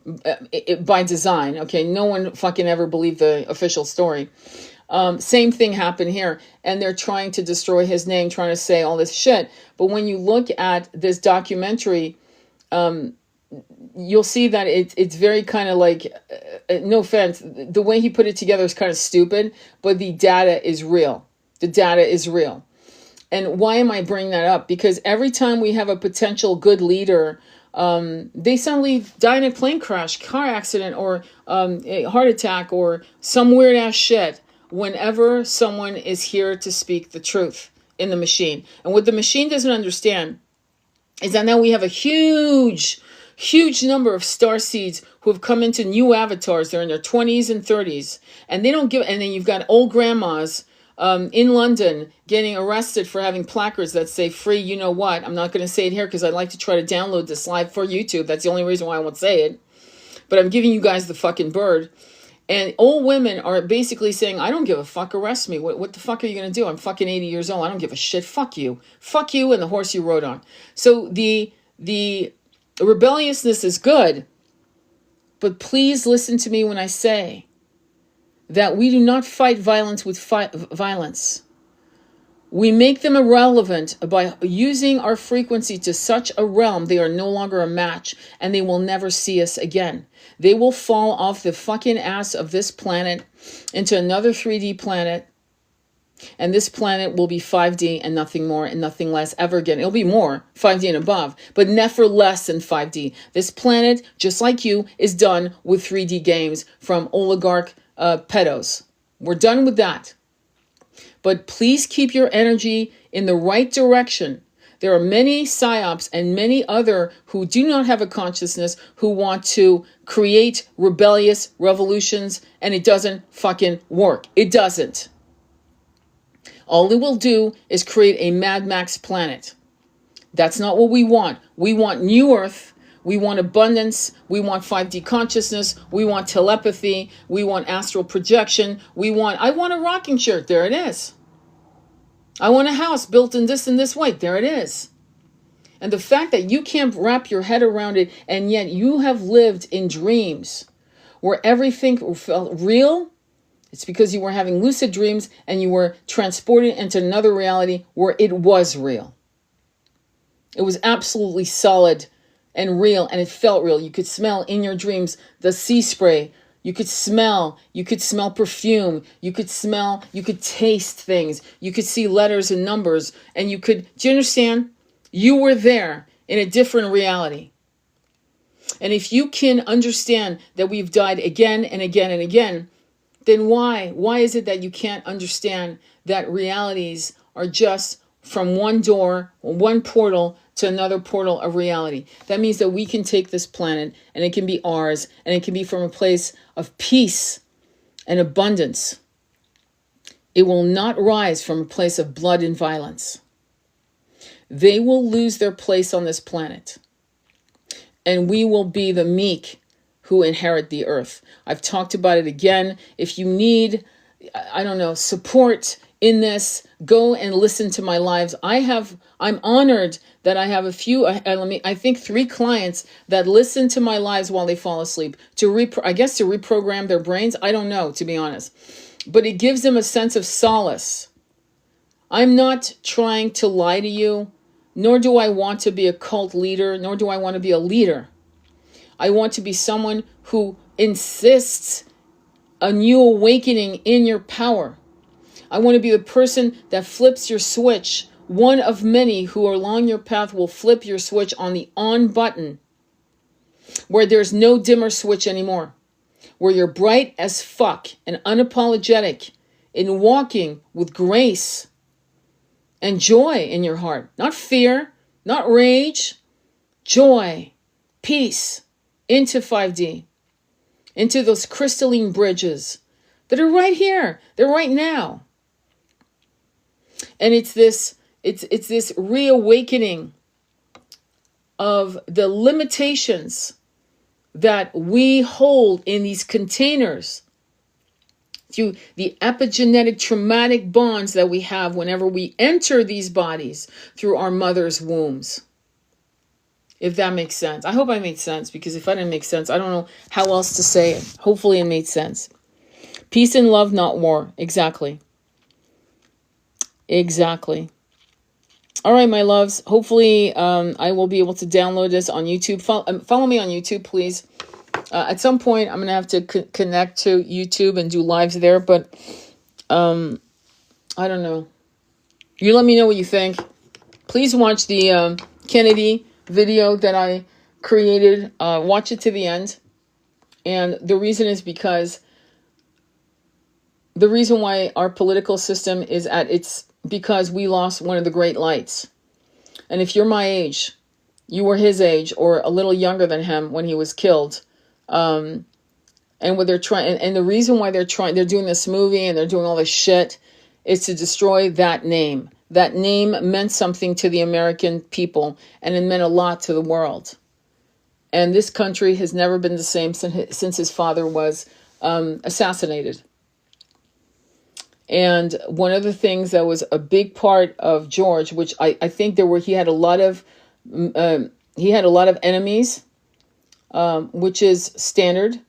by design. Okay, no one fucking ever believed the official story. Same thing happened here. And they're trying to destroy his name, trying to say all this shit. But when you look at this documentary, you'll see that it's very kind of like, no offense, the way he put it together is kind of stupid, but the data is real. The data is real. And why am I bringing that up? Because every time we have a potential good leader, they suddenly die in a plane crash, car accident, or a heart attack, or some weird ass shit whenever someone is here to speak the truth in the machine. And what the machine doesn't understand is that now we have a huge huge number of starseeds who have come into new avatars. They're in their 20s and 30s, and they don't give. And then you've got old grandmas in London getting arrested for having placards that say "free." You know what? I'm not going to say it here because I'd like to try to download this live for YouTube. That's the only reason why I won't say it. But I'm giving you guys the fucking bird. And old women are basically saying, I don't give a fuck, arrest me. What the fuck are you going to do? I'm fucking 80 years old. I don't give a shit. Fuck you. Fuck you and the horse you rode on. So the rebelliousness is good. But please listen to me when I say that we do not fight violence with violence. We make them irrelevant by using our frequency to such a realm they are no longer a match, and they will never see us again. They will fall off the fucking ass of this planet into another 3D planet, and this planet will be 5D and nothing more and nothing less ever again. It'll be more 5D and above, but never less than 5D. This planet, just like you, is done with 3D games from oligarch pedos. We're done with that. But please keep your energy in the right direction. There are many psyops and many other who do not have a consciousness who want to create rebellious revolutions, and it doesn't fucking work. It doesn't. All it will do is create a Mad Max planet. That's not what we want. We want New Earth. We want abundance. We want 5D consciousness. We want telepathy. We want astral projection. I want a rocking chair. There it is. I want a house built in this way. There it is. And the fact that you can't wrap your head around it, and yet you have lived in dreams where everything felt real, it's because you were having lucid dreams and you were transported into another reality where it was real. It was absolutely solid and real, and it felt real. You could smell in your dreams the sea spray. You could smell perfume. You could taste things. You could see letters and numbers, and do you understand? You were there in a different reality. And if you can understand that we've died again and again and again, then why is it that you can't understand that realities are just from one door, one portal to another portal of reality? That means that we can take this planet and it can be ours, and it can be from a place of peace and abundance. It will not rise from a place of blood and violence. They will lose their place on this planet, and we will be the meek who inherit the earth. I've talked about it again. If you need, support in this, go and listen to my lives. I'm honored that I have I think 3 clients that listen to my lives while they fall asleep to reprogram their brains. I don't know, to be honest, but it gives them a sense of solace. I'm not trying to lie to you, nor do I want to be a cult leader, nor do I want to be a leader. I want to be someone who insists a new awakening in your power. I want to be the person that flips your switch. One of many who are along your path will flip your switch on the on button, where there's no dimmer switch anymore, where you're bright as fuck and unapologetic in walking with grace and joy in your heart. Not fear, not rage, joy, peace, into 5D, into those crystalline bridges that are right here. They're right now. And it's this reawakening of the limitations that we hold in these containers through the epigenetic traumatic bonds that we have whenever we enter these bodies through our mother's wombs. If that makes sense. I hope I made sense, because if I didn't make sense, I don't know how else to say it. Hopefully it made sense. Peace and love, not war. Exactly. Exactly. All right, my loves. Hopefully I will be able to download this on YouTube. Follow me on YouTube, please. At some point, I'm going to have to connect to YouTube and do lives there. But I don't know. You let me know what you think. Please watch the Kennedy video that I created. Watch it to the end. And the reason is because the reason why our political system is because we lost one of the great lights. And if you're my age, You were his age or a little younger than him when he was killed. And what they're trying, and the reason why they're doing this movie and they're doing all this shit is to destroy that name. That name meant something to the American people, and it meant a lot to the world. And this country has never been the same since his father was assassinated. And one of the things that was a big part of George, which I think he had a lot of enemies, which is standard.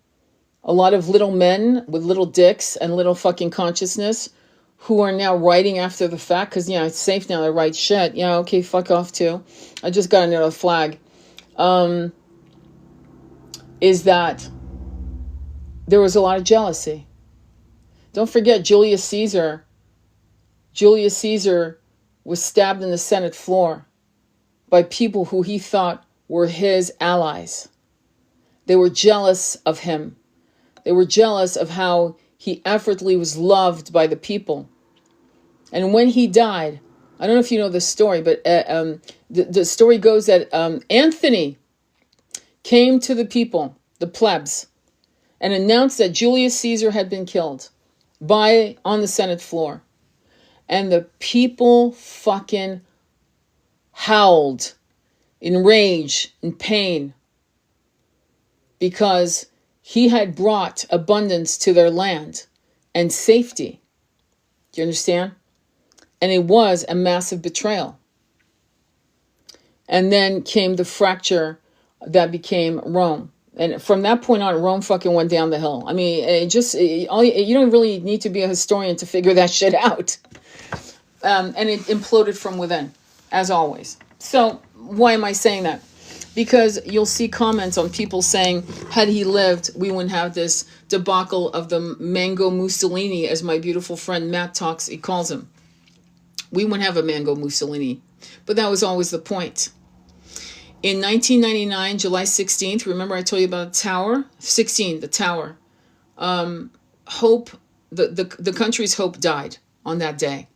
A lot of little men with little dicks and little fucking consciousness who are now writing after the fact because, it's safe now to write shit. Yeah, okay, fuck off too. I just got another flag. Is that there was a lot of jealousy. Don't forget Julius Caesar. Julius Caesar was stabbed in the Senate floor by people who he thought were his allies. They were jealous of him. They were jealous of how he effortlessly was loved by the people. And when he died, I don't know if you know this story, but the story goes that Anthony came to the people, the plebs, and announced that Julius Caesar had been killed on the Senate floor. And the people fucking howled in rage and pain because he had brought abundance to their land and safety. Do you understand? And it was a massive betrayal. And then came the fracture that became Rome. And from that point on, Rome fucking went down the hill. I mean, you don't really need to be a historian to figure that shit out. And it imploded from within, as always. So why am I saying that? Because you'll see comments on people saying, had he lived, we wouldn't have this debacle of the Mango Mussolini, as my beautiful friend Matt he calls him. We wouldn't have a Mango Mussolini. But that was always the point. In 1999, July 16th, remember I told you about the tower? The tower. Hope, the country's hope died on that day.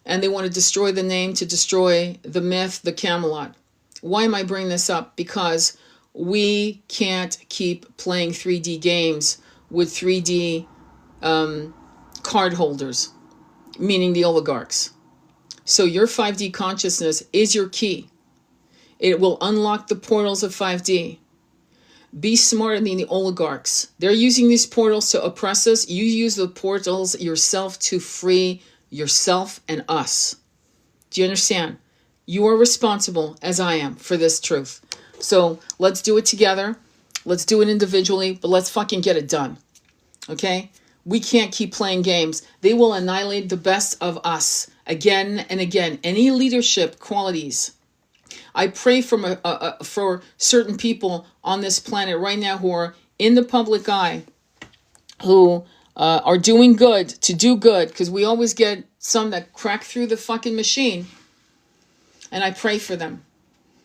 And they want to destroy the name, to destroy the myth, the Camelot. Why am I bringing this up? Because we can't keep playing 3D games with 3D card holders, meaning the oligarchs. So your 5D consciousness is your key. It will unlock the portals of 5D. Be smarter than the oligarchs. They're using these portals to oppress us. You use the portals yourself to free yourself and us. Do you understand? You are responsible, as I am, for this truth. So let's do it together. Let's do it individually, but let's fucking get it done. Okay? We can't keep playing games. They will annihilate the best of us again and again. Any leadership qualities. I pray for certain people on this planet right now who are in the public eye, who are doing good, to do good, because we always get some that crack through the fucking machine, and I pray for them.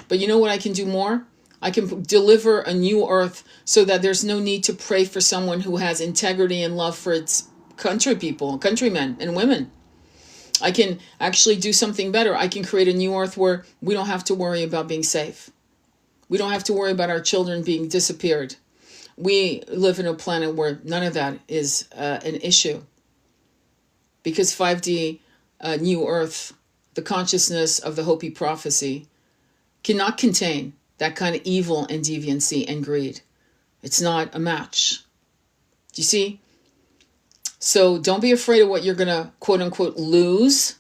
But you know what I can do more? I can deliver a new earth so that there's no need to pray for someone who has integrity and love for its countrymen and women. I can actually do something better. I can create a new earth where we don't have to worry about being safe. We don't have to worry about our children being disappeared. We live in a planet where none of that is an issue. Because 5D, new earth, the consciousness of the Hopi prophecy, cannot contain that kind of evil and deviancy and greed. It's not a match. Do you see? So don't be afraid of what you're going to, quote unquote, lose,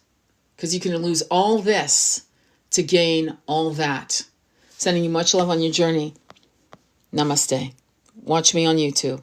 because you can lose all this to gain all that. Sending you much love on your journey. Namaste. Watch me on YouTube.